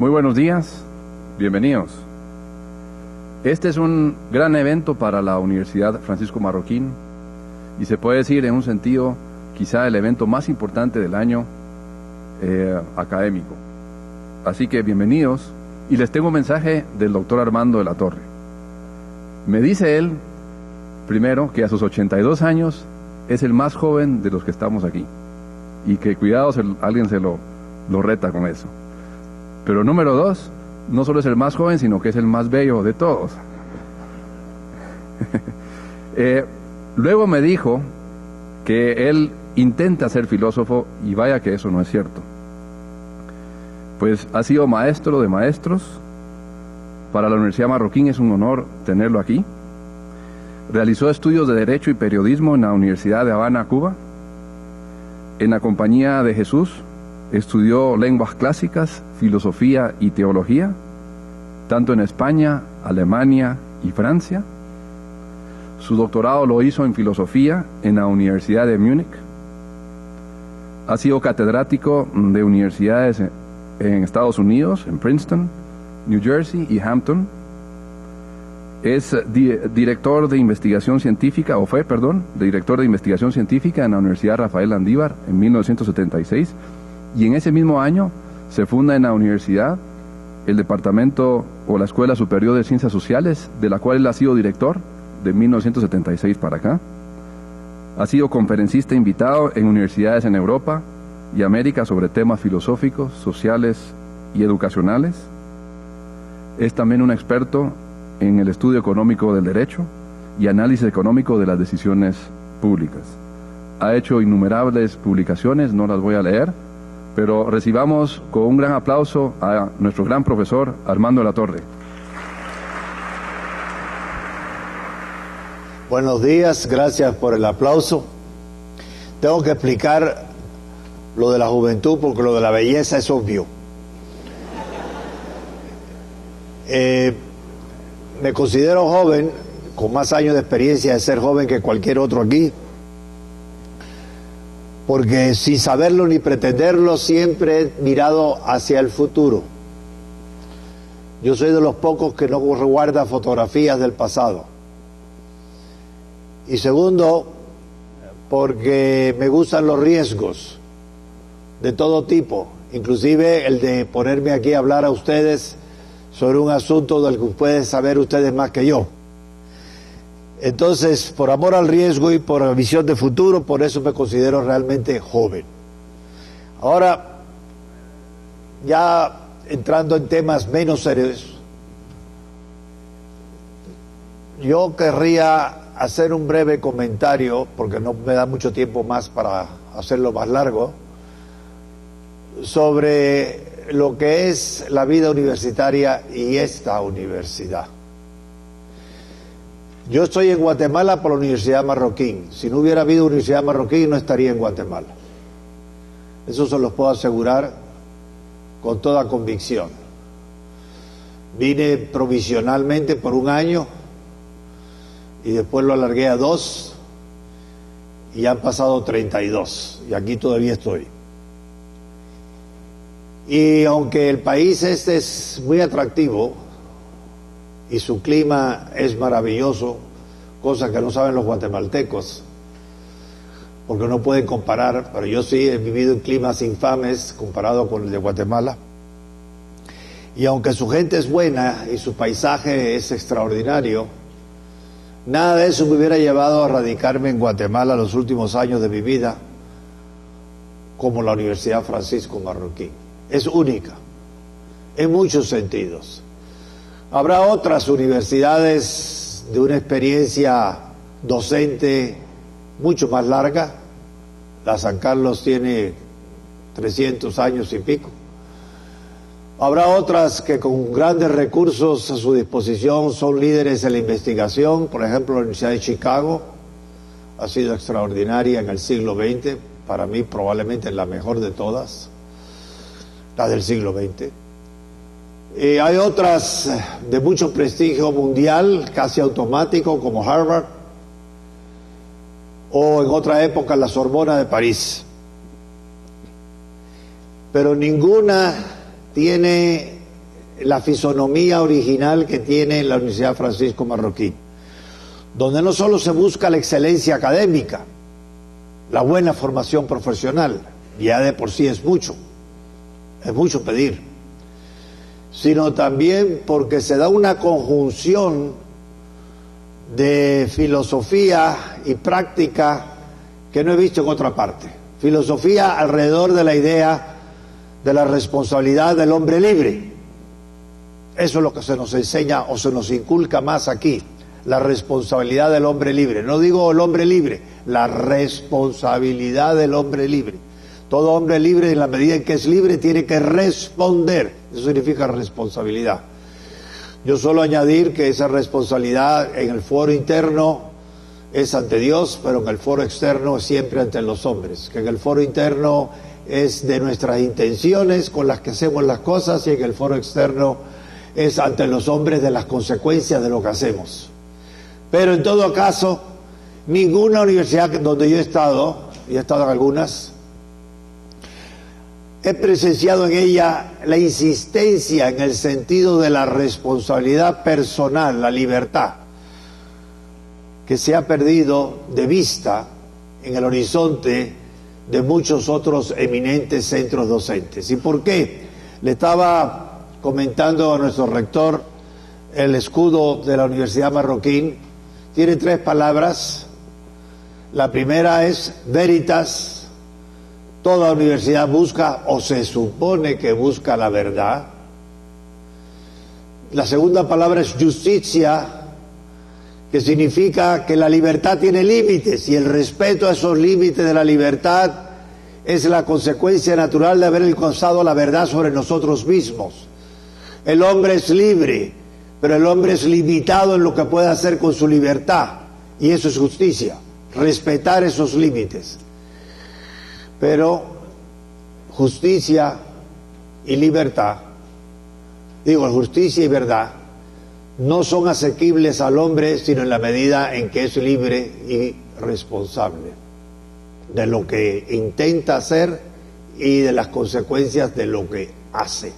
Muy buenos días, bienvenidos. Este es un gran evento para la Universidad Francisco Marroquín y se puede decir en un sentido quizá el evento más importante del año académico. Así que bienvenidos y les tengo un mensaje del doctor Armando de la Torre. Me dice él, primero, que a sus 82 años es el más joven de los que estamos aquí y que cuidado, alguien se lo reta con eso. Pero número 2, no solo es el más joven, sino que es el más bello de todos. Luego me dijo que él intenta ser filósofo y vaya que eso no es cierto. Pues ha sido maestro de maestros. Para la Universidad Marroquín es un honor tenerlo aquí. Realizó estudios de Derecho y Periodismo en la Universidad de Habana, Cuba. En la Compañía de Jesús estudió lenguas clásicas, filosofía y teología, tanto en España, Alemania y Francia. Su doctorado lo hizo en filosofía en la Universidad de Múnich. Ha sido catedrático de universidades en Estados Unidos, en Princeton, New Jersey y Hampton. Es director de investigación científica, director de investigación científica en la Universidad Rafael Landívar en 1976, y en ese mismo año se funda en la universidad el departamento o la Escuela Superior de Ciencias Sociales, de la cual él ha sido director de 1976 para acá. Ha sido conferencista invitado en universidades en Europa y América sobre temas filosóficos, sociales y educacionales. Es también un experto en el estudio económico del derecho y análisis económico de las decisiones públicas. Ha hecho innumerables publicaciones, no las voy a leer, pero recibamos con un gran aplauso a nuestro gran profesor Armando de la Torre. Buenos días, gracias por el aplauso. Tengo que explicar lo de la juventud porque lo de la belleza es obvio. Me considero joven, con más años de experiencia de ser joven que cualquier otro aquí, porque sin saberlo ni pretenderlo siempre he mirado hacia el futuro. Yo soy de los pocos que no guarda fotografías del pasado. Y segundo, porque me gustan los riesgos de todo tipo, inclusive el de ponerme aquí a hablar a ustedes sobre un asunto del que pueden saber ustedes más que yo. Entonces, por amor al riesgo y por la visión de futuro, por eso me considero realmente joven. Ahora, ya entrando en temas menos serios, yo querría hacer un breve comentario, porque no me da mucho tiempo más para hacerlo más largo, sobre lo que es la vida universitaria y esta universidad. Yo estoy en Guatemala por la Universidad Marroquín. Si no hubiera habido Universidad Marroquín, no estaría en Guatemala. Eso se los puedo asegurar con toda convicción. Vine provisionalmente por un año y después lo alargué a 2 y ya han pasado 32 y aquí todavía estoy. Y aunque el país este es muy atractivo y su clima es maravilloso, cosa que no saben los guatemaltecos, porque no pueden comparar, pero yo sí he vivido en climas infames comparado con el de Guatemala. Y aunque su gente es buena y su paisaje es extraordinario, nada de eso me hubiera llevado a radicarme en Guatemala los últimos años de mi vida, como la Universidad Francisco Marroquín. Es única, en muchos sentidos. Habrá otras universidades de una experiencia docente mucho más larga. La San Carlos tiene 300 años y pico. Habrá otras que con grandes recursos a su disposición son líderes en la investigación. Por ejemplo, la Universidad de Chicago ha sido extraordinaria en el siglo XX, para mí probablemente la mejor de todas, la del siglo XX. Hay otras de mucho prestigio mundial, casi automático, como Harvard, o en otra época la Sorbona de París. Pero ninguna tiene la fisonomía original que tiene la Universidad Francisco Marroquín, donde no solo se busca la excelencia académica, la buena formación profesional, ya de por sí es mucho pedir, sino también porque se da una conjunción de filosofía y práctica que no he visto en otra parte. Filosofía alrededor de la idea de la responsabilidad del hombre libre. Eso es lo que se nos enseña o se nos inculca más aquí, la responsabilidad del hombre libre. No digo el hombre libre, la responsabilidad del hombre libre. Todo hombre libre, en la medida en que es libre, tiene que responder. Eso significa responsabilidad. Yo suelo añadir que esa responsabilidad en el foro interno es ante Dios, pero en el foro externo es siempre ante los hombres. Que en el foro interno es de nuestras intenciones con las que hacemos las cosas, y en el foro externo es ante los hombres de las consecuencias de lo que hacemos. Pero en todo caso, ninguna universidad donde yo he estado, y he estado en algunas, he presenciado en ella la insistencia en el sentido de la responsabilidad personal, la libertad, que se ha perdido de vista en el horizonte de muchos otros eminentes centros docentes. ¿Y por qué? Le estaba comentando a nuestro rector, el escudo de la Universidad Marroquín tiene 3 palabras. La primera es veritas. Toda universidad busca, o se supone que busca, la verdad. La segunda palabra es justicia, que significa que la libertad tiene límites, y el respeto a esos límites de la libertad es la consecuencia natural de haber alcanzado la verdad sobre nosotros mismos. El hombre es libre, pero el hombre es limitado en lo que puede hacer con su libertad, y eso es justicia, respetar esos límites. Pero justicia y libertad, justicia y verdad, no son asequibles al hombre sino en la medida en que es libre y responsable de lo que intenta hacer y de las consecuencias de lo que hace.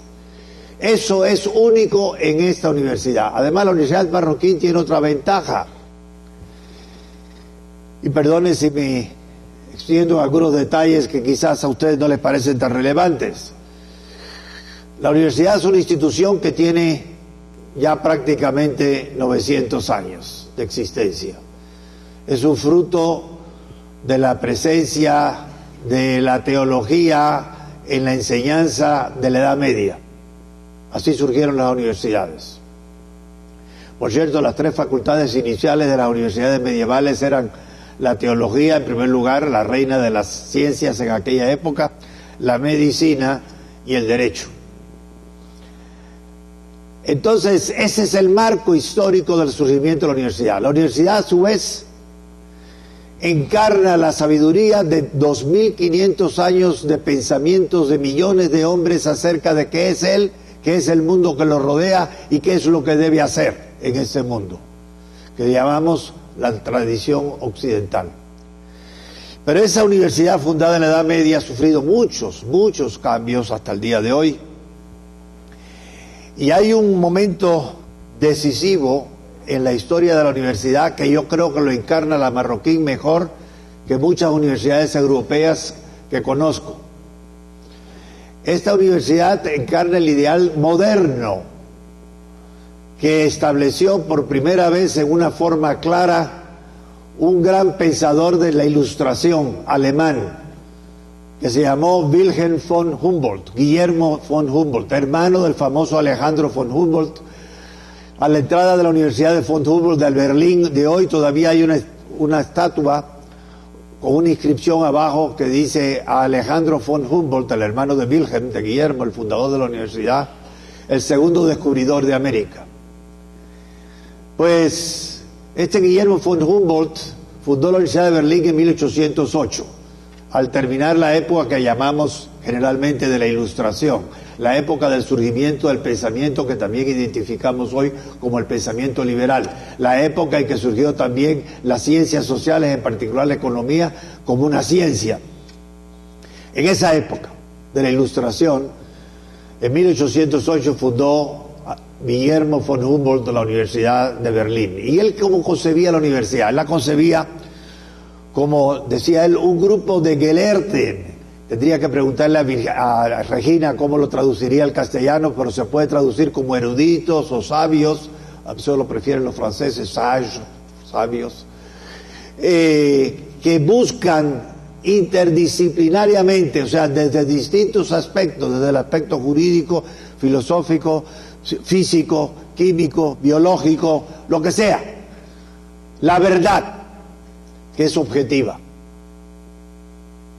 Eso es único en esta universidad. Además, la Universidad Marroquín tiene otra ventaja. Y perdone si me extiendo algunos detalles que quizás a ustedes no les parecen tan relevantes. La universidad es una institución que tiene ya prácticamente 900 años de existencia. Es un fruto de la presencia de la teología en la enseñanza de la Edad Media. Así surgieron las universidades. Por cierto, las 3 facultades iniciales de las universidades medievales eran la teología, en primer lugar, la reina de las ciencias en aquella época, la medicina y el derecho. Entonces, ese es el marco histórico del surgimiento de la universidad. La universidad, a su vez, encarna la sabiduría de 2500 años de pensamientos de millones de hombres acerca de qué es él, qué es el mundo que lo rodea y qué es lo que debe hacer en ese mundo, que llamamos la tradición occidental. Pero esa universidad fundada en la Edad Media ha sufrido muchos cambios hasta el día de hoy. Y hay un momento decisivo en la historia de la universidad que yo creo que lo encarna la Marroquín mejor que muchas universidades europeas que conozco. Esta universidad encarna el ideal moderno que estableció por primera vez en una forma clara un gran pensador de la Ilustración alemán, que se llamó Wilhelm von Humboldt, Guillermo von Humboldt, hermano del famoso Alejandro von Humboldt. A la entrada de la Universidad de von Humboldt del Berlín de hoy todavía hay una estatua con una inscripción abajo que dice a Alejandro von Humboldt, el hermano de Wilhelm, de Guillermo, el fundador de la universidad, el segundo descubridor de América. Pues este Guillermo von Humboldt fundó la Universidad de Berlín en 1808, al terminar la época que llamamos generalmente de la Ilustración, la época del surgimiento del pensamiento que también identificamos hoy como el pensamiento liberal, la época en que surgió también las ciencias sociales, en particular la economía, como una ciencia. En esa época de la Ilustración, en 1808 fundó Guillermo von Humboldt de la Universidad de Berlín. ¿Y él cómo concebía la universidad? Él la concebía como, decía él, un grupo de Gelehrten. Tendría que preguntarle a Regina cómo lo traduciría al castellano, pero se puede traducir como eruditos o sabios, eso lo prefieren los franceses, sages, sabios, que buscan interdisciplinariamente, o sea, desde distintos aspectos, desde el aspecto jurídico, filosófico, físico, químico, biológico, lo que sea, la verdad, que es objetiva,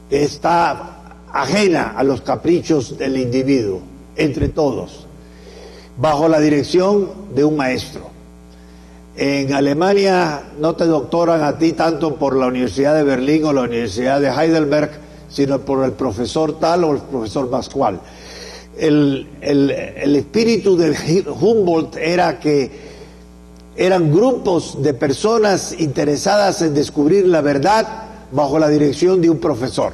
que está ajena a los caprichos del individuo, entre todos, bajo la dirección de un maestro. En Alemania no te doctoran a ti tanto por la Universidad de Berlín o la Universidad de Heidelberg, sino por el profesor tal o el profesor Pascual. El espíritu de Humboldt era que eran grupos de personas interesadas en descubrir la verdad bajo la dirección de un profesor.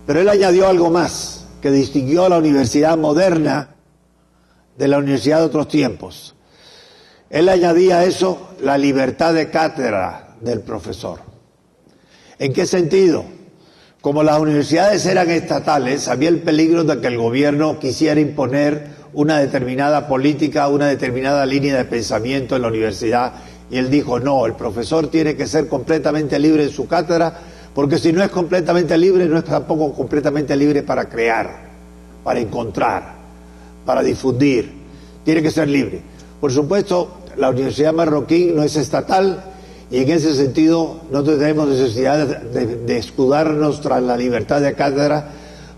Pero él añadió algo más que distinguió a la universidad moderna de la universidad de otros tiempos. Él añadía a eso la libertad de cátedra del profesor. ¿En qué sentido? Como las universidades eran estatales, había el peligro de que el gobierno quisiera imponer una determinada política, una determinada línea de pensamiento en la universidad, y él dijo, no, el profesor tiene que ser completamente libre en su cátedra, porque si no es completamente libre, no es tampoco completamente libre para crear, para encontrar, para difundir, tiene que ser libre. Por supuesto, la Universidad Marroquí no es estatal, y en ese sentido no tenemos necesidad de escudarnos tras la libertad de cátedra,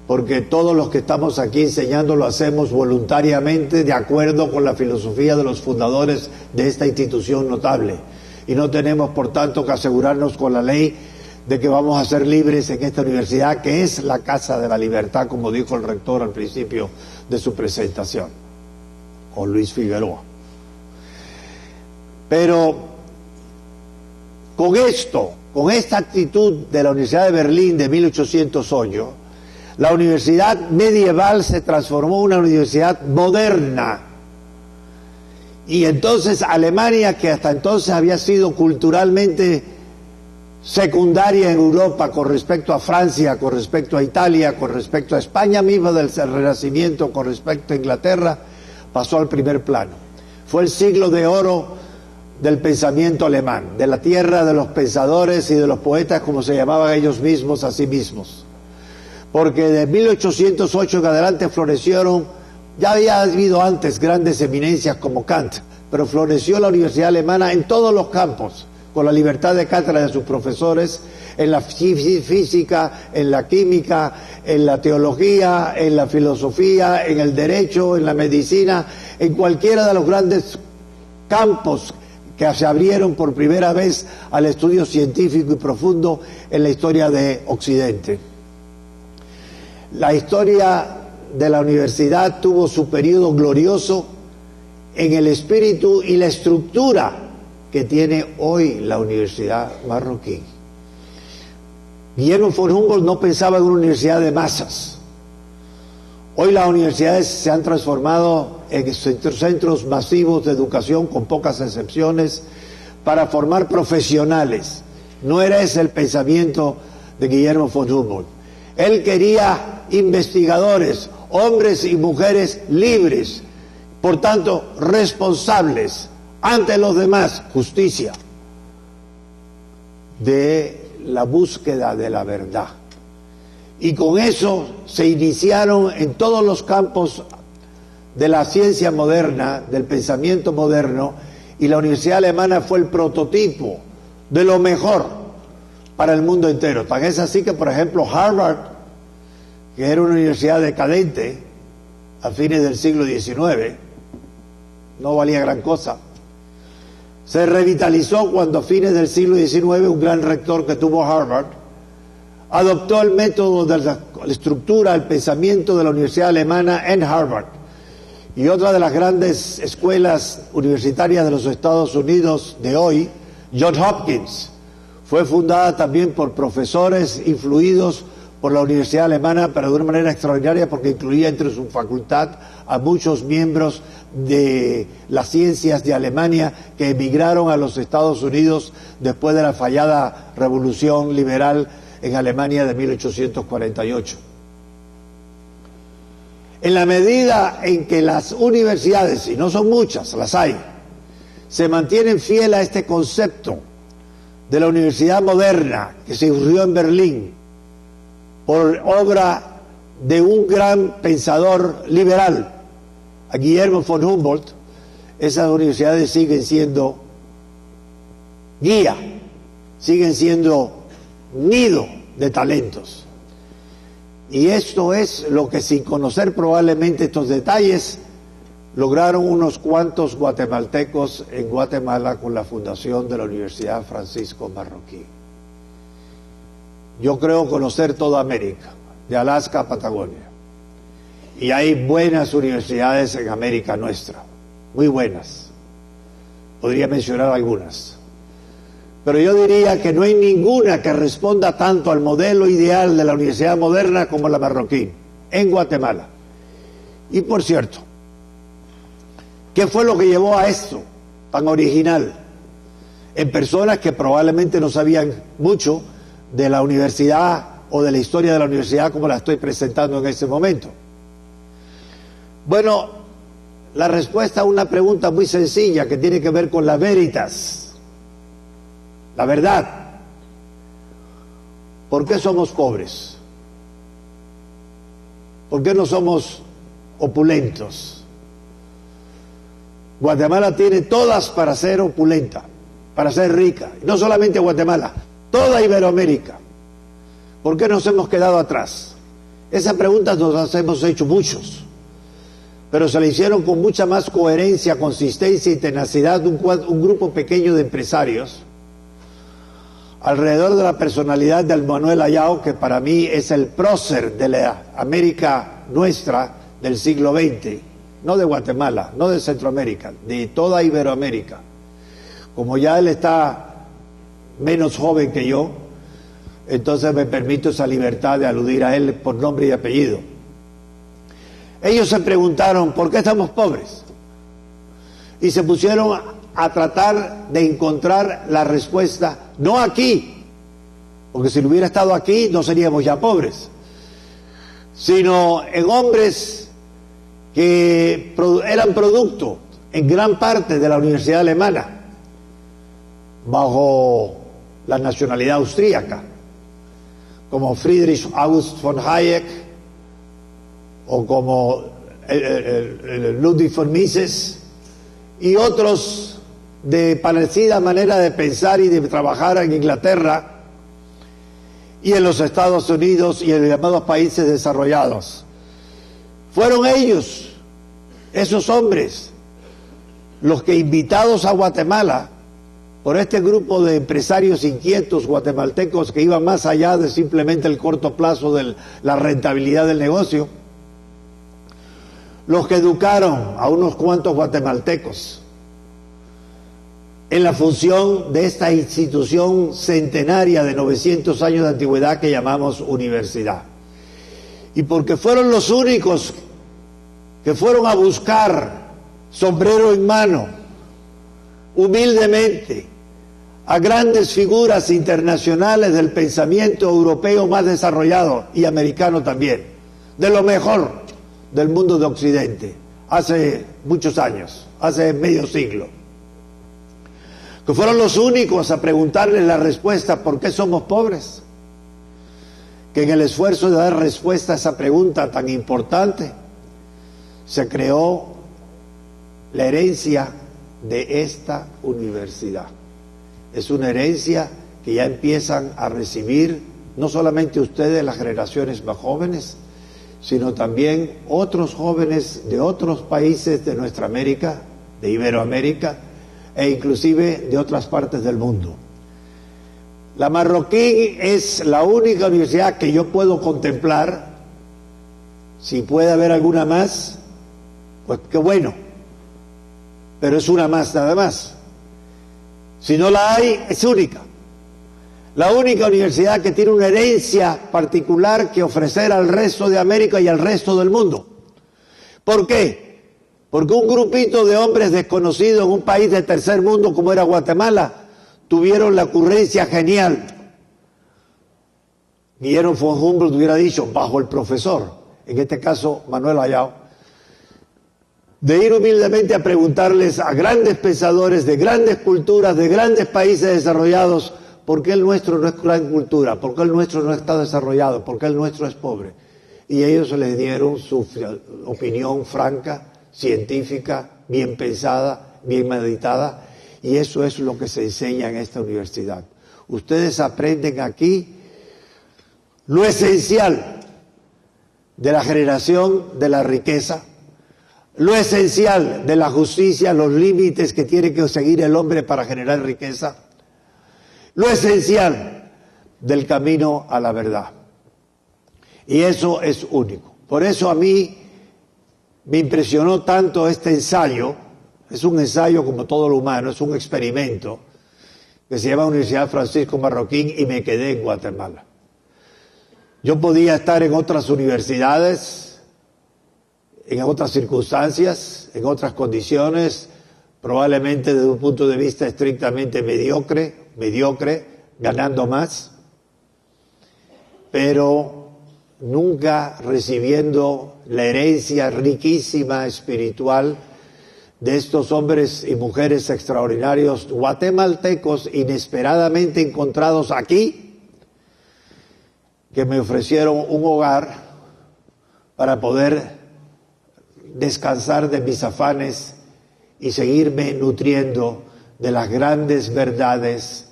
porque todos los que estamos aquí enseñando lo hacemos voluntariamente, de acuerdo con la filosofía de los fundadores de esta institución notable. Y no tenemos, por tanto, que asegurarnos con la ley de que vamos a ser libres en esta universidad, que es la casa de la libertad, como dijo el rector al principio de su presentación, o Luis Figueroa. Pero con esto, con esta actitud de la Universidad de Berlín de 1808, la universidad medieval se transformó en una universidad moderna. Y entonces Alemania, que hasta entonces había sido culturalmente secundaria en Europa con respecto a Francia, con respecto a Italia, con respecto a España misma del Renacimiento, con respecto a Inglaterra, pasó al primer plano. Fue el siglo de oro del pensamiento alemán, de la tierra de los pensadores y de los poetas, como se llamaban ellos mismos a sí mismos. Porque de 1808 en adelante florecieron, ya había habido antes grandes eminencias como Kant, pero floreció la universidad alemana en todos los campos, con la libertad de cátedra de sus profesores, en la física, en la química, en la teología, en la filosofía, en el derecho, en la medicina, en cualquiera de los grandes campos que se abrieron por primera vez al estudio científico y profundo en la historia de Occidente. La historia de la universidad tuvo su periodo glorioso en el espíritu y la estructura que tiene hoy la Universidad Marroquí. Guillermo von Humboldt no pensaba en una universidad de masas. Hoy las universidades se han transformado en centros masivos de educación, con pocas excepciones, para formar profesionales. No era ese el pensamiento de Guillermo von Humboldt. Él quería investigadores, hombres y mujeres libres, por tanto responsables ante los demás, justicia, de la búsqueda de la verdad. Y con eso se iniciaron en todos los campos de la ciencia moderna, del pensamiento moderno, y la Universidad Alemana fue el prototipo de lo mejor para el mundo entero. Tan es así que, por ejemplo, Harvard, que era una universidad decadente a fines del siglo XIX, no valía gran cosa, se revitalizó cuando a fines del siglo XIX un gran rector que tuvo Harvard adoptó el método de la estructura, el pensamiento de la Universidad Alemana en Harvard. Y otra de las grandes escuelas universitarias de los Estados Unidos de hoy, Johns Hopkins, fue fundada también por profesores influidos por la Universidad Alemana, pero de una manera extraordinaria porque incluía entre su facultad a muchos miembros de las ciencias de Alemania que emigraron a los Estados Unidos después de la fallada revolución liberal en Alemania de 1848. En la medida en que las universidades, y no son muchas, las hay, se mantienen fieles a este concepto de la universidad moderna que se surgió en Berlín por obra de un gran pensador liberal, a Guillermo von Humboldt, esas universidades siguen siendo guía, siguen siendo nido de talentos. Y esto es lo que, sin conocer probablemente estos detalles, lograron unos cuantos guatemaltecos en Guatemala con la fundación de la Universidad Francisco Marroquín. Yo creo conocer toda América, de Alaska a Patagonia. Y hay buenas universidades en América nuestra, muy buenas. Podría mencionar algunas. Pero yo diría que no hay ninguna que responda tanto al modelo ideal de la universidad moderna como la Marroquín, en Guatemala. Y por cierto, ¿qué fue lo que llevó a esto tan original? En personas que probablemente no sabían mucho de la universidad o de la historia de la universidad como la estoy presentando en este momento. Bueno, la respuesta a una pregunta muy sencilla que tiene que ver con la veritas, la verdad. ¿Por qué somos pobres? ¿Por qué no somos opulentos? Guatemala tiene todas para ser opulenta, para ser rica. No solamente Guatemala, toda Iberoamérica. ¿Por qué nos hemos quedado atrás? Esa pregunta nos las hemos hecho muchos, pero se la hicieron con mucha más coherencia, consistencia y tenacidad un grupo pequeño de empresarios alrededor de la personalidad de Manuel Ayao, que para mí es el prócer de la América nuestra del siglo XX, no de Guatemala, no de Centroamérica, de toda Iberoamérica. Como ya él está menos joven que yo, entonces me permito esa libertad de aludir a él por nombre y apellido. Ellos se preguntaron, ¿por qué estamos pobres? Y se pusieron a tratar de encontrar la respuesta, no aquí, porque si lo hubiera estado aquí no seríamos ya pobres, sino en hombres que eran producto en gran parte de la Universidad Alemana, bajo la nacionalidad austríaca, como Friedrich August von Hayek, o como Ludwig von Mises, y otros de parecida manera de pensar y de trabajar en Inglaterra y en los Estados Unidos y en los llamados países desarrollados. Fueron ellos, esos hombres, los que, invitados a Guatemala por este grupo de empresarios inquietos guatemaltecos que iban más allá de simplemente el corto plazo de la rentabilidad del negocio, los que educaron a unos cuantos guatemaltecos en la función de esta institución centenaria de 900 años de antigüedad que llamamos universidad. Y porque fueron los únicos que fueron a buscar, sombrero en mano, humildemente, a grandes figuras internacionales del pensamiento europeo más desarrollado y americano también, de lo mejor del mundo de Occidente, hace muchos años, hace medio siglo, que fueron los únicos a preguntarle la respuesta ¿por qué somos pobres? Que en el esfuerzo de dar respuesta a esa pregunta tan importante se creó la herencia de esta universidad. Es una herencia que ya empiezan a recibir no solamente ustedes, las generaciones más jóvenes, sino también otros jóvenes de otros países de nuestra América, de Iberoamérica, e inclusive de otras partes del mundo. La Marroquín es la única universidad que yo puedo contemplar. Si puede haber alguna más, pues qué bueno, pero es una más nada más. Si no la hay, es única. La única universidad que tiene una herencia particular que ofrecer al resto de América y al resto del mundo. ¿Por qué? Porque un grupito de hombres desconocidos en un país de tercer mundo como era Guatemala tuvieron la ocurrencia genial. Guillermo von Humboldt hubiera dicho, bajo el profesor, en este caso Manuel Ayau, de ir humildemente a preguntarles a grandes pensadores de grandes culturas, de grandes países desarrollados, ¿por qué el nuestro no es gran cultura? ¿Por qué el nuestro no está desarrollado? ¿Por qué el nuestro es pobre? Y ellos les dieron su opinión franca, científica, bien pensada, bien meditada, y eso es lo que se enseña en esta universidad. Ustedes aprenden aquí lo esencial de la generación de la riqueza, lo esencial de la justicia, los límites que tiene que seguir el hombre para generar riqueza, lo esencial del camino a la verdad. Y eso es único. Por eso a mí me impresionó tanto este ensayo. Es un ensayo como todo lo humano, es un experimento que se llama Universidad Francisco Marroquín, y me quedé en Guatemala. Yo podía estar en otras universidades, en otras circunstancias, en otras condiciones, probablemente desde un punto de vista estrictamente mediocre, ganando más, pero nunca recibiendo la herencia riquísima espiritual de estos hombres y mujeres extraordinarios guatemaltecos inesperadamente encontrados aquí, que me ofrecieron un hogar para poder descansar de mis afanes y seguirme nutriendo de las grandes verdades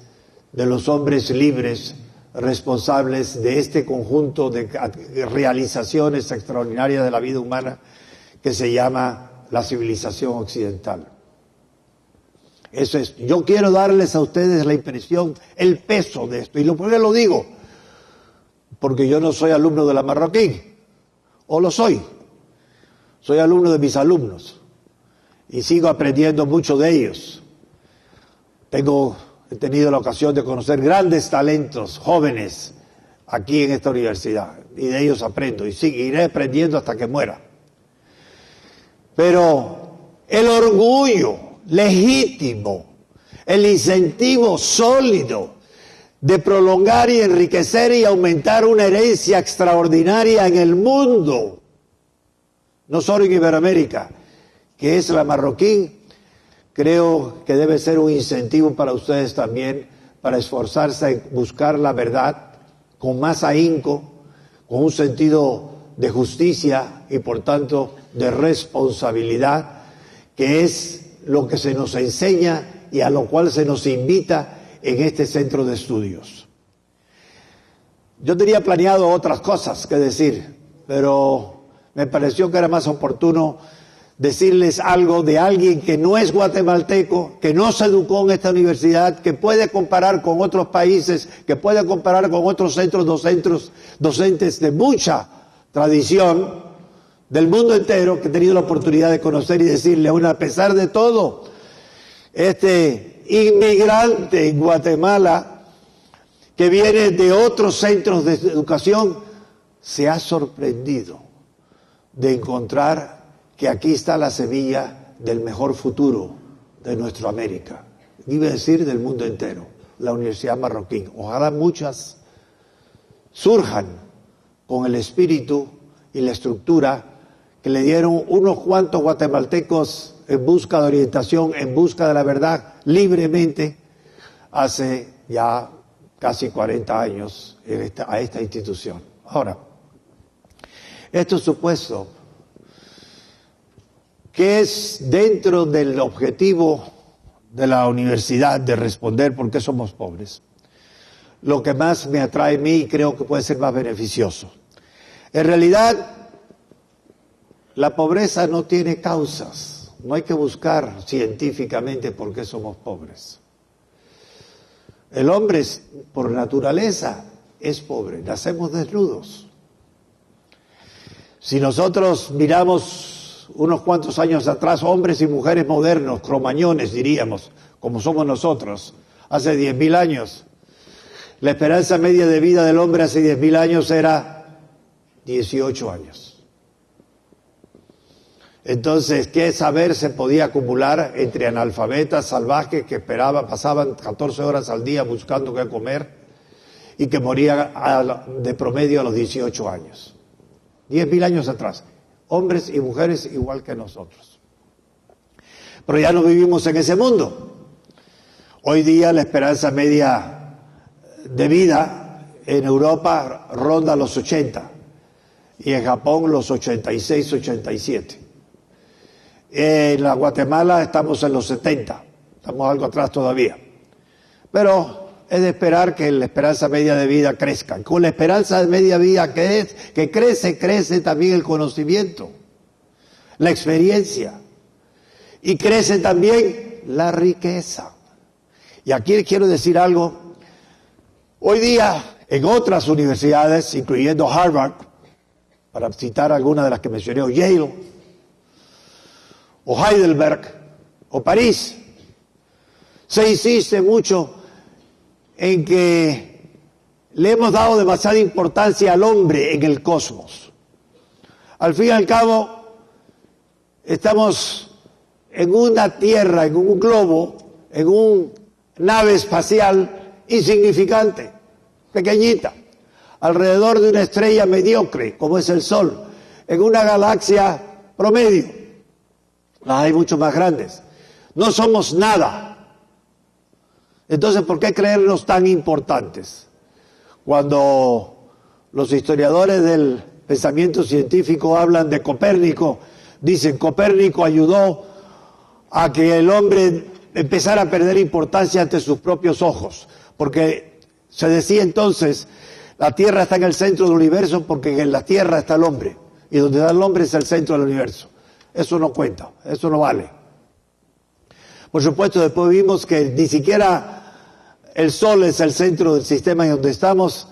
de los hombres libres responsables de este conjunto de realizaciones extraordinarias de la vida humana que se llama la civilización occidental. Eso es. Yo quiero darles a ustedes la impresión, el peso de esto. Y por qué lo digo, porque yo no soy alumno de la Marroquín, o lo soy. Soy alumno de mis alumnos y sigo aprendiendo mucho de ellos. He tenido la ocasión de conocer grandes talentos jóvenes aquí en esta universidad, y de ellos aprendo y seguiré aprendiendo hasta que muera. Pero el orgullo legítimo, el incentivo sólido de prolongar y enriquecer y aumentar una herencia extraordinaria en el mundo, no solo en Iberoamérica, que es la Marroquín, creo que debe ser un incentivo para ustedes también, para esforzarse en buscar la verdad con más ahínco, con un sentido de justicia y por tanto de responsabilidad, que es lo que se nos enseña y a lo cual se nos invita en este centro de estudios. Yo tenía planeado otras cosas que decir, pero me pareció que era más oportuno decirles algo de alguien que no es guatemalteco, que no se educó en esta universidad, que puede comparar con otros países, que puede comparar con otros centros docentes de mucha tradición del mundo entero, que he tenido la oportunidad de conocer y decirle, aún a pesar de todo, este inmigrante en Guatemala, que viene de otros centros de educación, se ha sorprendido de encontrar que aquí está la semilla del mejor futuro de nuestra América, iba a decir del mundo entero, la Universidad Marroquín. Ojalá muchas surjan con el espíritu y la estructura que le dieron unos cuantos guatemaltecos en busca de orientación, en busca de la verdad, libremente, hace ya casi 40 años a esta institución. Ahora, esto supuesto que es dentro del objetivo de la universidad de responder por qué somos pobres, lo que más me atrae a mí y creo que puede ser más beneficioso. En realidad, la pobreza no tiene causas, no hay que buscar científicamente por qué somos pobres. El hombre por naturaleza es pobre, nacemos desnudos. Si nosotros miramos unos cuantos años atrás, hombres y mujeres modernos, cromañones diríamos, como somos nosotros, hace 10.000 años, La esperanza media de vida del hombre hace 10.000 años era 18 años. Entonces, ¿qué saber se podía acumular entre analfabetas salvajes que pasaban 14 horas al día buscando qué comer y que morían de promedio a los 18 años? 10.000 años atrás. Hombres y mujeres igual que nosotros. Pero ya no vivimos en ese mundo. Hoy día la esperanza media de vida en Europa ronda los 80 y en Japón los 86, 87. En la Guatemala estamos en los 70, estamos algo atrás todavía. Pero es de esperar que la esperanza media de vida crezca. Con la esperanza media de vida que crece también el conocimiento, la experiencia y crece también la riqueza. Y aquí quiero decir algo. Hoy día, en otras universidades, incluyendo Harvard, para citar algunas de las que mencioné, o Yale, o Heidelberg, o París, se insiste mucho en que le hemos dado demasiada importancia al hombre en el cosmos. Al fin y al cabo, estamos en una tierra, en un globo, en una nave espacial insignificante, pequeñita, alrededor de una estrella mediocre, como es el Sol, en una galaxia promedio. Las hay mucho más grandes. No somos nada. Entonces, ¿por qué creernos tan importantes? Cuando los historiadores del pensamiento científico hablan de Copérnico, dicen Copérnico ayudó a que el hombre empezara a perder importancia ante sus propios ojos. Porque se decía entonces, la Tierra está en el centro del universo porque en la Tierra está el hombre. Y donde está el hombre es el centro del universo. Eso no cuenta, eso no vale. Por supuesto, después vimos que ni siquiera el Sol es el centro del sistema en donde estamos,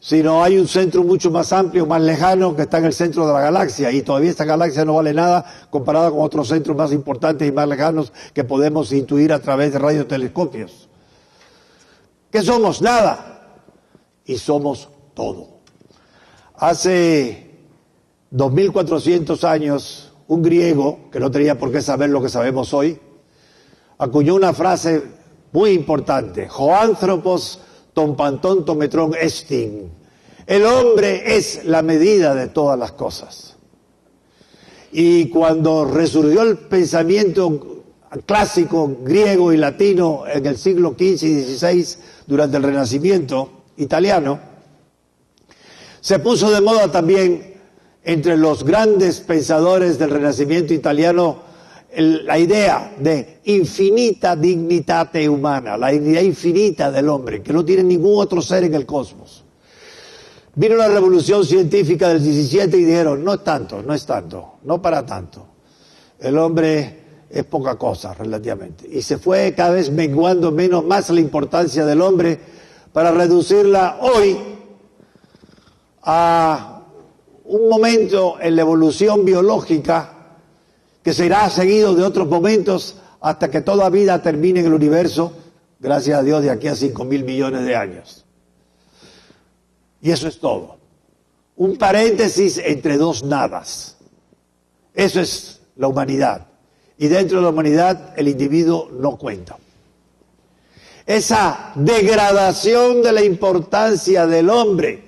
sino hay un centro mucho más amplio, más lejano, que está en el centro de la galaxia. Y todavía esta galaxia no vale nada comparada con otros centros más importantes y más lejanos que podemos intuir a través de radiotelescopios. ¿Qué somos? Nada. Y somos todo. Hace 2400 años, un griego, que no tenía por qué saber lo que sabemos hoy, acuñó una frase muy importante. Hoánthropos ton panton ton metron estin. El hombre es la medida de todas las cosas. Y cuando resurgió el pensamiento clásico griego y latino en el siglo XV y XVI, durante el Renacimiento italiano, se puso de moda también entre los grandes pensadores del Renacimiento italiano la idea de infinita dignitate humana, la dignidad infinita del hombre, que no tiene ningún otro ser en el cosmos. Vino la revolución científica del 17 y dijeron, no es tanto, no para tanto. El hombre es poca cosa relativamente. Y se fue cada vez menguando más la importancia del hombre para reducirla hoy a un momento en la evolución biológica que será seguido de otros momentos hasta que toda vida termine en el universo, gracias a Dios, de aquí a 5.000 millones de años. Y eso es todo. Un paréntesis entre dos nadas. Eso es la humanidad. Y dentro de la humanidad el individuo no cuenta. Esa degradación de la importancia del hombre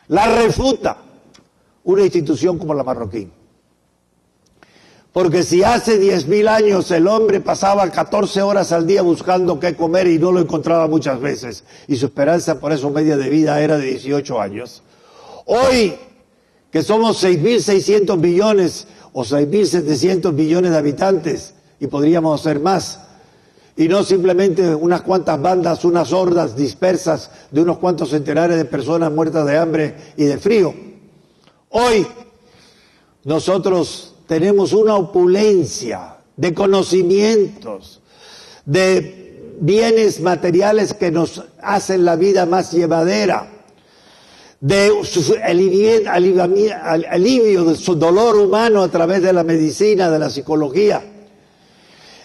la refuta una institución como la Marroquín. Porque si hace 10.000 años el hombre pasaba 14 horas al día buscando qué comer y no lo encontraba muchas veces, y su esperanza por eso media de vida era de 18 años, hoy que somos 6.600 millones o 6.700 millones de habitantes, y podríamos ser más, y no simplemente unas cuantas bandas, unas hordas dispersas de unos cuantos centenares de personas muertas de hambre y de frío. Hoy nosotros tenemos una opulencia de conocimientos, de bienes materiales que nos hacen la vida más llevadera, de alivio de su dolor humano a través de la medicina, de la psicología,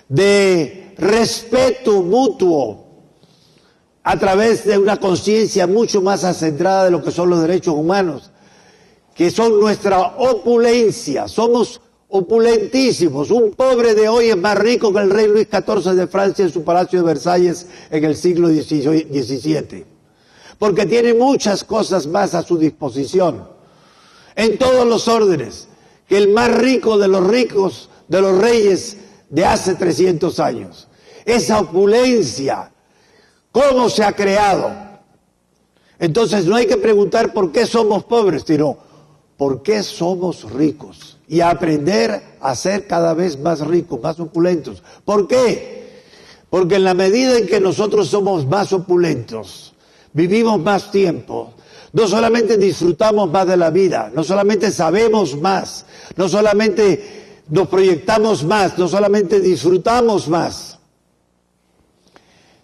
de respeto mutuo a través de una conciencia mucho más acentrada de lo que son los derechos humanos, que son nuestra opulencia. Somos opulentísimos. Un pobre de hoy es más rico que el rey Luis XIV de Francia en su palacio de Versalles en el siglo XVII, porque tiene muchas cosas más a su disposición, en todos los órdenes, que el más rico de los ricos, de los reyes de hace 300 años. Esa opulencia, ¿cómo se ha creado? Entonces no hay que preguntar por qué somos pobres, sino por qué somos ricos. Y aprender a ser cada vez más ricos, más opulentos. ¿Por qué? Porque en la medida en que nosotros somos más opulentos, vivimos más tiempo, no solamente disfrutamos más de la vida, no solamente sabemos más, no solamente nos proyectamos más, no solamente disfrutamos más,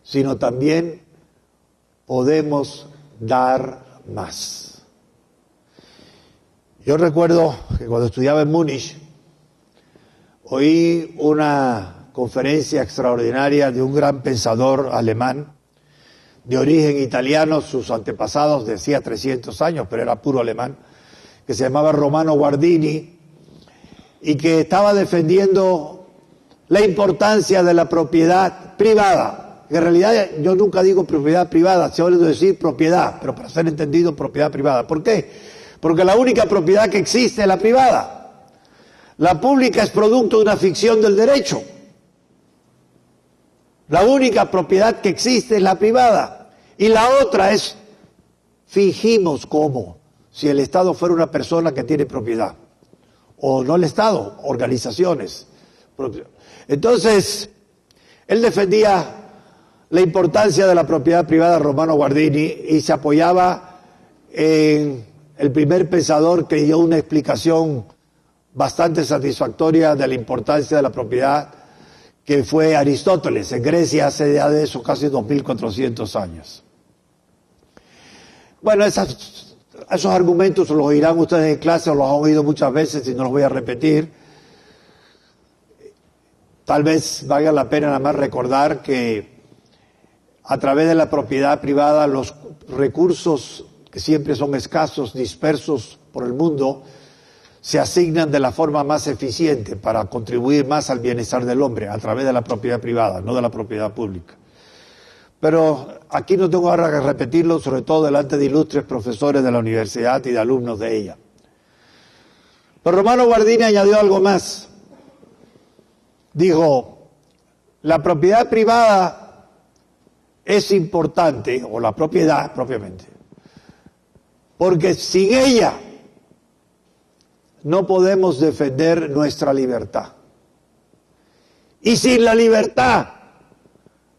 sino también podemos dar más. Yo recuerdo que cuando estudiaba en Múnich, oí una conferencia extraordinaria de un gran pensador alemán, de origen italiano, sus antepasados decía 300 años, pero era puro alemán, que se llamaba Romano Guardini, y que estaba defendiendo la importancia de la propiedad privada. En realidad yo nunca digo propiedad privada, se suele decir propiedad, pero para ser entendido propiedad privada. ¿Por qué? Porque la única propiedad que existe es la privada. La pública es producto de una ficción del derecho. La única propiedad que existe es la privada. Y la otra es, fingimos como si el Estado fuera una persona que tiene propiedad. O no el Estado, organizaciones. Entonces, él defendía la importancia de la propiedad privada, Romano Guardini, y se apoyaba en el primer pensador que dio una explicación bastante satisfactoria de la importancia de la propiedad, que fue Aristóteles, en Grecia, hace ya de eso casi 2400 años. Bueno, esos argumentos los oirán ustedes en clase, o los han oído muchas veces y no los voy a repetir. Tal vez valga la pena nada más recordar que a través de la propiedad privada los recursos, que siempre son escasos, dispersos por el mundo, se asignan de la forma más eficiente para contribuir más al bienestar del hombre, a través de la propiedad privada, no de la propiedad pública. Pero aquí no tengo ahora que repetirlo, sobre todo delante de ilustres profesores de la universidad y de alumnos de ella. Pero Romano Guardini añadió algo más. Dijo, la propiedad privada es importante, o la propiedad propiamente, porque sin ella no podemos defender nuestra libertad. Y sin la libertad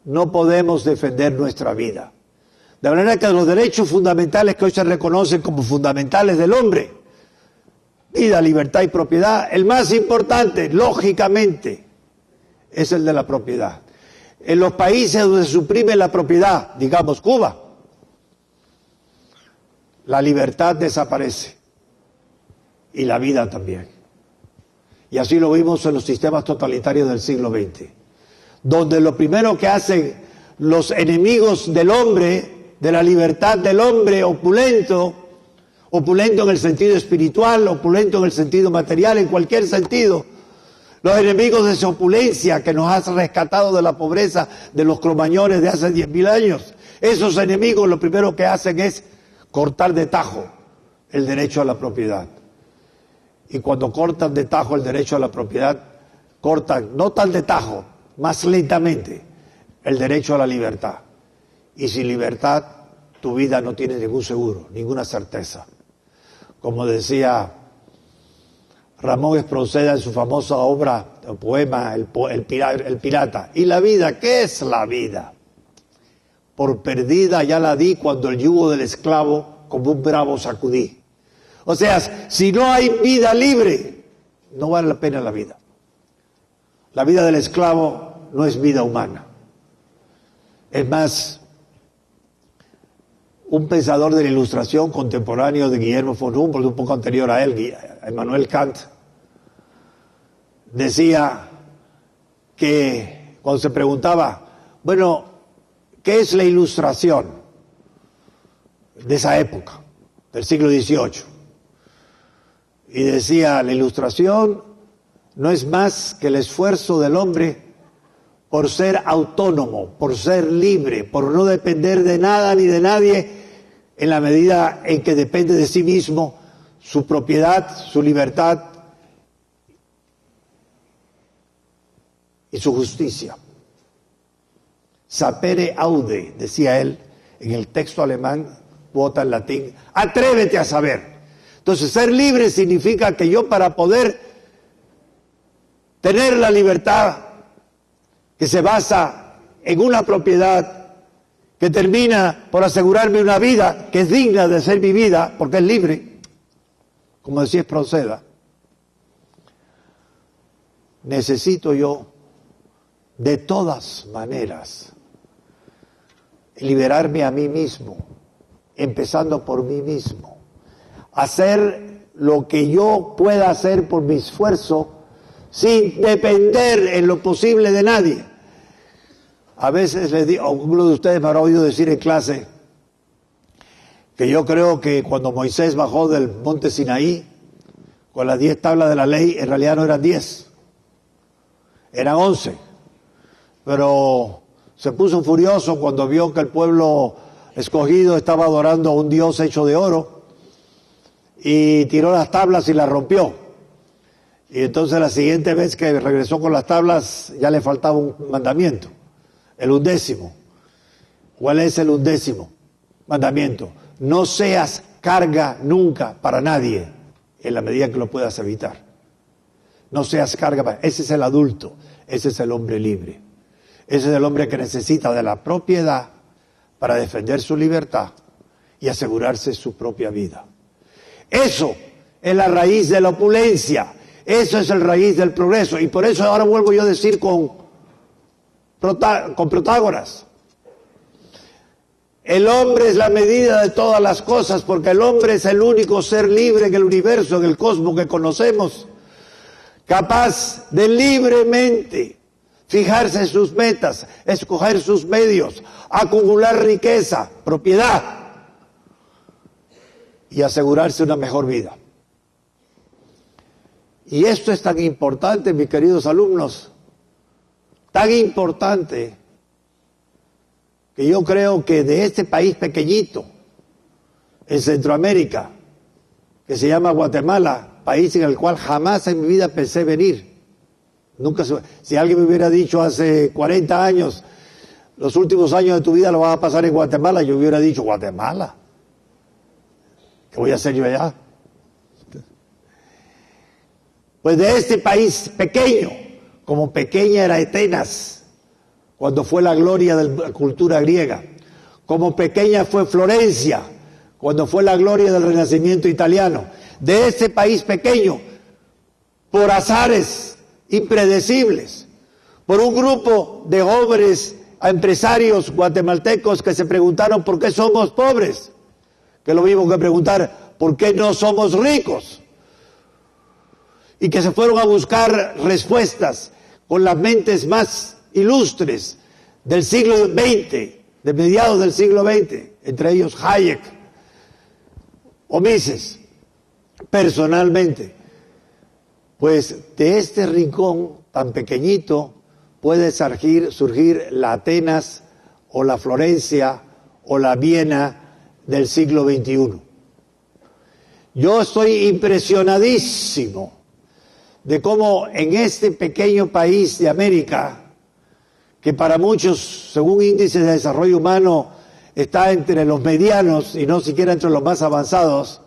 no podemos defender nuestra vida. De manera que los derechos fundamentales que hoy se reconocen como fundamentales del hombre, vida, libertad y propiedad, el más importante, lógicamente, es el de la propiedad. En los países donde se suprime la propiedad, digamos Cuba, la libertad desaparece y la vida también. Y así lo vimos en los sistemas totalitarios del siglo XX, donde lo primero que hacen los enemigos del hombre, de la libertad del hombre opulento, opulento en el sentido espiritual, opulento en el sentido material, en cualquier sentido, los enemigos de esa opulencia que nos ha rescatado de la pobreza de los cromañones de hace 10.000 años, esos enemigos lo primero que hacen es cortar de tajo el derecho a la propiedad. Y cuando cortan de tajo el derecho a la propiedad, cortan, no tan de tajo, más lentamente, el derecho a la libertad. Y sin libertad, tu vida no tiene ningún seguro, ninguna certeza. Como decía Ramón Espronceda en su famosa obra, el poema El Pirata. ¿Y la vida? ¿Qué es la vida? Por perdida ya la di cuando el yugo del esclavo como un bravo sacudí. O sea, si no hay vida libre, no vale la pena la vida. La vida del esclavo no es vida humana. Es más, un pensador de la Ilustración contemporáneo de Guillermo von Humboldt, un poco anterior a él, Immanuel Kant, decía que cuando se preguntaba, bueno, ¿Qué es la Ilustración de esa época, del siglo XVIII? Y decía, la Ilustración no es más que el esfuerzo del hombre por ser autónomo, por ser libre, por no depender de nada ni de nadie, en la medida en que depende de sí mismo, su propiedad, su libertad y su justicia. Sapere aude, decía él en el texto alemán, vota en latín, atrévete a saber. Entonces, ser libre significa que yo, para poder tener la libertad que se basa en una propiedad que termina por asegurarme una vida que es digna de ser vivida, porque es libre, como decía Espronceda, necesito yo, de todas maneras, liberarme a mí mismo, empezando por mí mismo, hacer lo que yo pueda hacer por mi esfuerzo, sin depender en lo posible de nadie. A veces les digo, alguno de ustedes me habrá oído decir en clase que yo creo que cuando Moisés bajó del monte Sinaí con las 10 tablas de la ley, en realidad no eran 10, eran 11. Pero se puso furioso cuando vio que el pueblo escogido estaba adorando a un Dios hecho de oro y tiró las tablas y las rompió. Y entonces la siguiente vez que regresó con las tablas ya le faltaba un mandamiento, el 11º. ¿Cuál es el 11º mandamiento? No seas carga nunca para nadie, en la medida que lo puedas evitar. No seas carga para... Ese es el adulto, ese es el hombre libre. Ese es el hombre que necesita de la propiedad para defender su libertad y asegurarse su propia vida. Eso es la raíz de la opulencia. Eso es la raíz del progreso. Y por eso ahora vuelvo yo a decir con Protágoras. El hombre es la medida de todas las cosas, porque el hombre es el único ser libre en el universo, en el cosmos que conocemos, capaz de libremente fijarse en sus metas, escoger sus medios, acumular riqueza, propiedad y asegurarse una mejor vida. Y esto es tan importante, mis queridos alumnos, tan importante, que yo creo que de este país pequeñito, en Centroamérica, que se llama Guatemala, país en el cual jamás en mi vida pensé venir. Nunca, si alguien me hubiera dicho hace 40 años, los últimos años de tu vida lo vas a pasar en Guatemala, yo hubiera dicho, ¿Guatemala? ¿Qué voy a hacer yo allá? Pues de este país pequeño, como pequeña era Atenas, cuando fue la gloria de la cultura griega, como pequeña fue Florencia, cuando fue la gloria del Renacimiento italiano. De este país pequeño, por azares impredecibles, por un grupo de jóvenes empresarios guatemaltecos que se preguntaron por qué somos pobres, que lo mismo que preguntar por qué no somos ricos, y que se fueron a buscar respuestas con las mentes más ilustres del siglo XX, de mediados del siglo XX, entre ellos Hayek o Mises. Personalmente, pues de este rincón tan pequeñito puede surgir la Atenas o la Florencia o la Viena del siglo XXI. Yo estoy impresionadísimo de cómo en este pequeño país de América, que para muchos, según índices de desarrollo humano, está entre los medianos y no siquiera entre los más avanzados,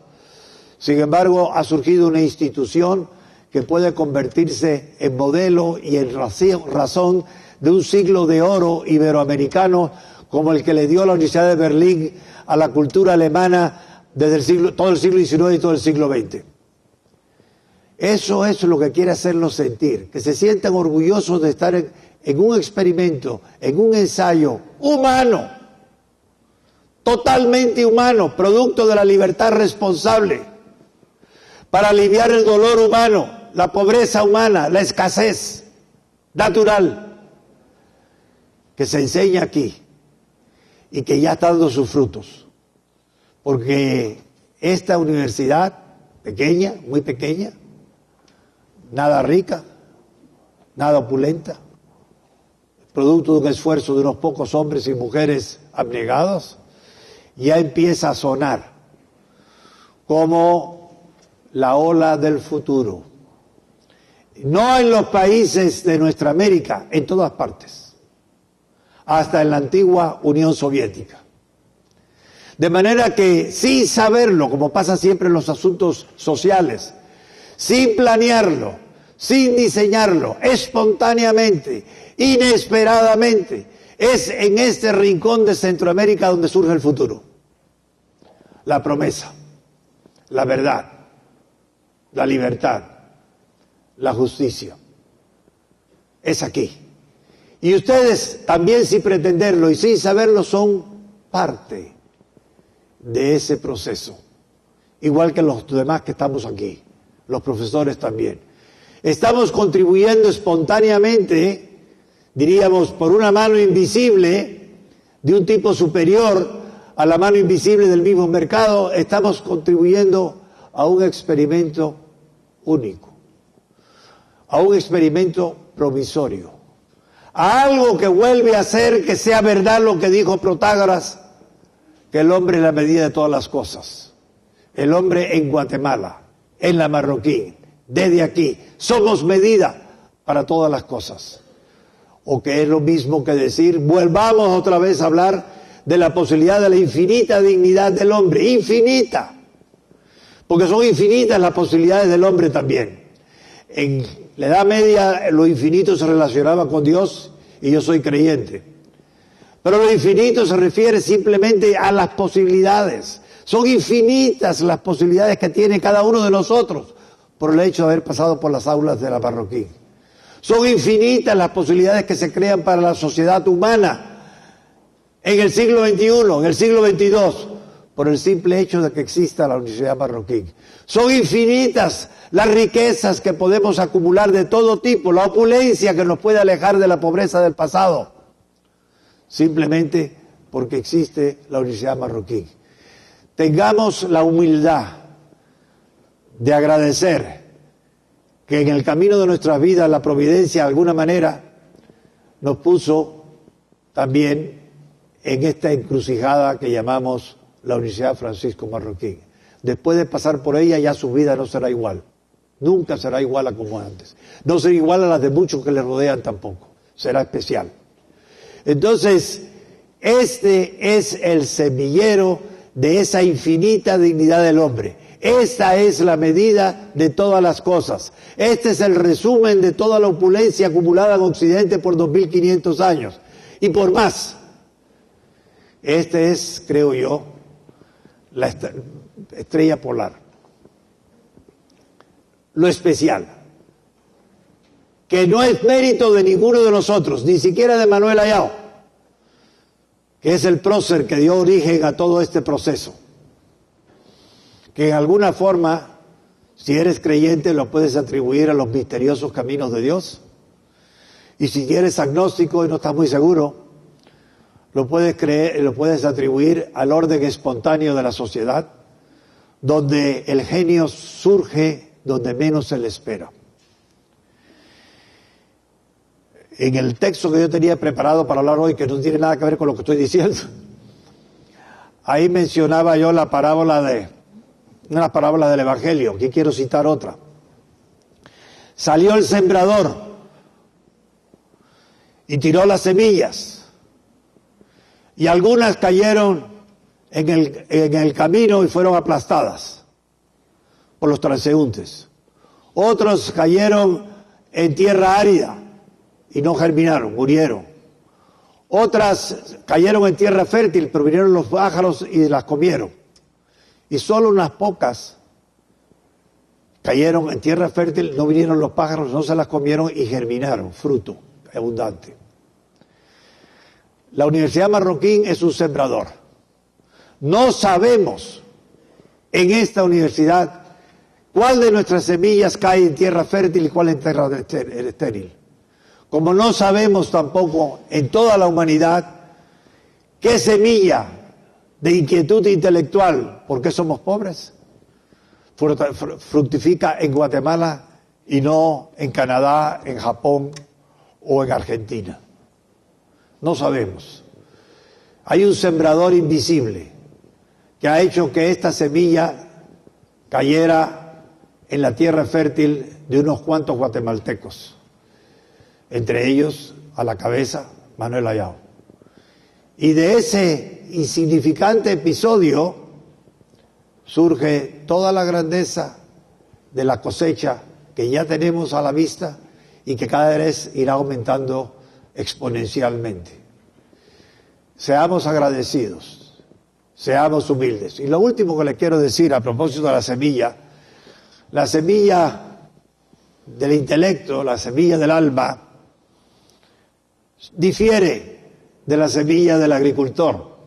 sin embargo, ha surgido una institución que puede convertirse en modelo y en razón de un siglo de oro iberoamericano como el que le dio la Universidad de Berlín a la cultura alemana desde todo el siglo XIX y todo el siglo XX. Eso es lo que quiere hacerlos sentir, que se sientan orgullosos de estar en un experimento, en un ensayo humano, totalmente humano, producto de la libertad responsable, para aliviar el dolor humano, la pobreza humana, la escasez natural, que se enseña aquí. y que ya está dando sus frutos. Porque esta universidad, pequeña, muy pequeña, nada rica, nada opulenta, producto de un esfuerzo de unos pocos hombres y mujeres abnegados, ya empieza a sonar como la ola del futuro. No en los países de nuestra América, en todas partes, hasta en la antigua Unión Soviética. De manera que, sin saberlo, como pasa siempre en los asuntos sociales, sin planearlo, sin diseñarlo, espontáneamente, inesperadamente, es en este rincón de Centroamérica donde surge el futuro. La promesa, la verdad, la libertad, la justicia. Es aquí. Y ustedes también, sin pretenderlo y sin saberlo, son parte de ese proceso. Igual que los demás que estamos aquí, los profesores también. Estamos contribuyendo espontáneamente, diríamos, por una mano invisible de un tipo superior a la mano invisible del mismo mercado, estamos contribuyendo a un experimento único, a un experimento provisorio, a algo que vuelve a hacer que sea verdad lo que dijo Protágoras, que el hombre es la medida de todas las cosas. El hombre en Guatemala, en la Marroquín, desde aquí, somos medida para todas las cosas. O que es lo mismo que decir, volvamos otra vez a hablar de la posibilidad de la infinita dignidad del hombre, infinita, porque son infinitas las posibilidades del hombre también. En la Edad Media lo infinito se relacionaba con Dios y yo soy creyente, pero lo infinito se refiere simplemente a las posibilidades. Son infinitas las posibilidades que tiene cada uno de nosotros por el hecho de haber pasado por las aulas de la Marroquín. Son infinitas las posibilidades que se crean para la sociedad humana en el siglo XXI, en el siglo XXII, por el simple hecho de que exista la Universidad Marroquín. Son infinitas las riquezas que podemos acumular de todo tipo, la opulencia que nos puede alejar de la pobreza del pasado, simplemente porque existe la Universidad Marroquín. Tengamos la humildad de agradecer que en el camino de nuestras vidas la providencia de alguna manera nos puso también en esta encrucijada que llamamos la Universidad Francisco Marroquín. Después de pasar por ella ya su vida no será igual, nunca será igual a como antes, no será igual a las de muchos que le rodean tampoco, será especial. Entonces, este es el semillero de esa infinita dignidad del hombre. Esta es la medida de todas las cosas. Este es el resumen de toda la opulencia acumulada en Occidente por 2500 años. Y por más. Este es, creo yo, la estrella polar. Lo especial. Que no es mérito de ninguno de nosotros, ni siquiera de Manuel Ayao, que es el prócer que dio origen a todo este proceso. Que en alguna forma, si eres creyente, lo puedes atribuir a los misteriosos caminos de Dios. Y si eres agnóstico y no estás muy seguro, lo puedes atribuir al orden espontáneo de la sociedad, donde el genio surge donde menos se le espera. En el texto que yo tenía preparado para hablar hoy, que no tiene nada que ver con lo que estoy diciendo, ahí mencionaba yo la parábola una parábola del Evangelio, aquí quiero citar otra. Salió el sembrador y tiró las semillas, y algunas cayeron en el camino y fueron aplastadas por los transeúntes. Otros cayeron en tierra árida y no germinaron, murieron. Otras cayeron en tierra fértil, pero vinieron los pájaros y las comieron. Y solo unas pocas cayeron en tierra fértil, no vinieron los pájaros, no se las comieron y germinaron, fruto abundante. La Universidad Marroquín es un sembrador. No sabemos en esta universidad cuál de nuestras semillas cae en tierra fértil y cuál en tierra estéril. Como no sabemos tampoco en toda la humanidad ¿Qué semilla de inquietud intelectual? ¿Por qué somos pobres? Fructifica en Guatemala y no en Canadá, en Japón o en Argentina. No sabemos. Hay un sembrador invisible que ha hecho que esta semilla cayera en la tierra fértil de unos cuantos guatemaltecos, entre ellos a la cabeza Manuel Ayau. Y de ese insignificante episodio surge toda la grandeza de la cosecha que ya tenemos a la vista y que cada vez irá aumentando exponencialmente. Seamos agradecidos, seamos humildes. Y lo último que le quiero decir a propósito de la semilla del intelecto, la semilla del alma, difiere de la semilla del agricultor.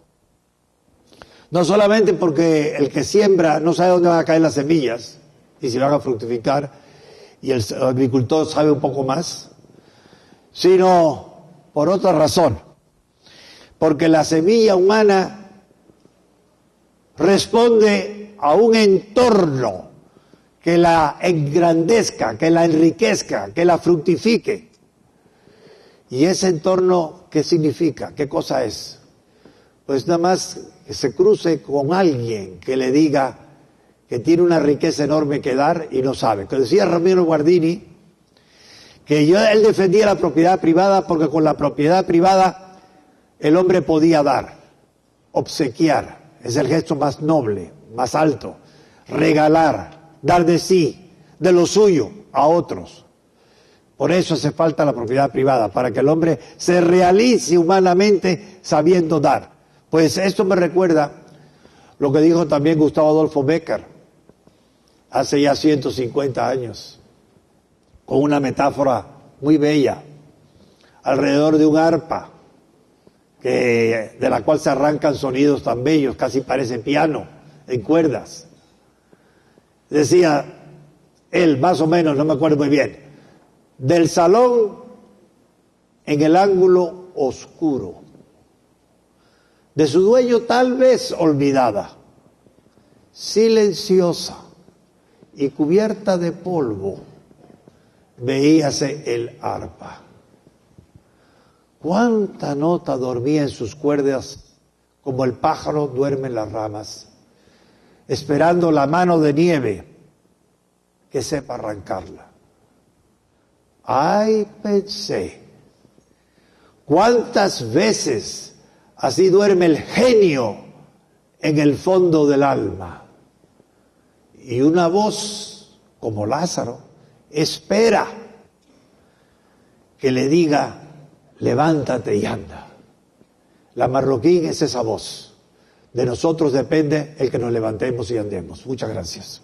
No solamente porque el que siembra no sabe dónde van a caer las semillas y si van a fructificar, y el agricultor sabe un poco más, sino por otra razón. Porque la semilla humana responde a un entorno que la engrandezca, que la enriquezca, que la fructifique. ¿Y ese entorno qué significa? ¿Qué cosa es? Pues nada más que se cruce con alguien que le diga que tiene una riqueza enorme que dar y no sabe. Que decía Ramiro Guardini que él defendía la propiedad privada porque con la propiedad privada el hombre podía dar, obsequiar, es el gesto más noble, más alto, regalar, dar de sí, de lo suyo a otros. Por eso hace falta la propiedad privada, para que el hombre se realice humanamente sabiendo dar. Pues esto me recuerda lo que dijo también Gustavo Adolfo Bécquer hace ya 150 años, con una metáfora muy bella, alrededor de un arpa, de la cual se arrancan sonidos tan bellos, casi parece piano, en cuerdas. Decía él, más o menos, no me acuerdo muy bien, del salón en el ángulo oscuro, de su dueño tal vez olvidada, silenciosa y cubierta de polvo, veíase el arpa. Cuánta nota dormía en sus cuerdas, como el pájaro duerme en las ramas, esperando la mano de nieve que sepa arrancarla. Ay, pensé, cuántas veces así duerme el genio en el fondo del alma. Y una voz, como Lázaro, espera que le diga: levántate y anda. La Marroquín es esa voz. De nosotros depende el que nos levantemos y andemos. Muchas gracias.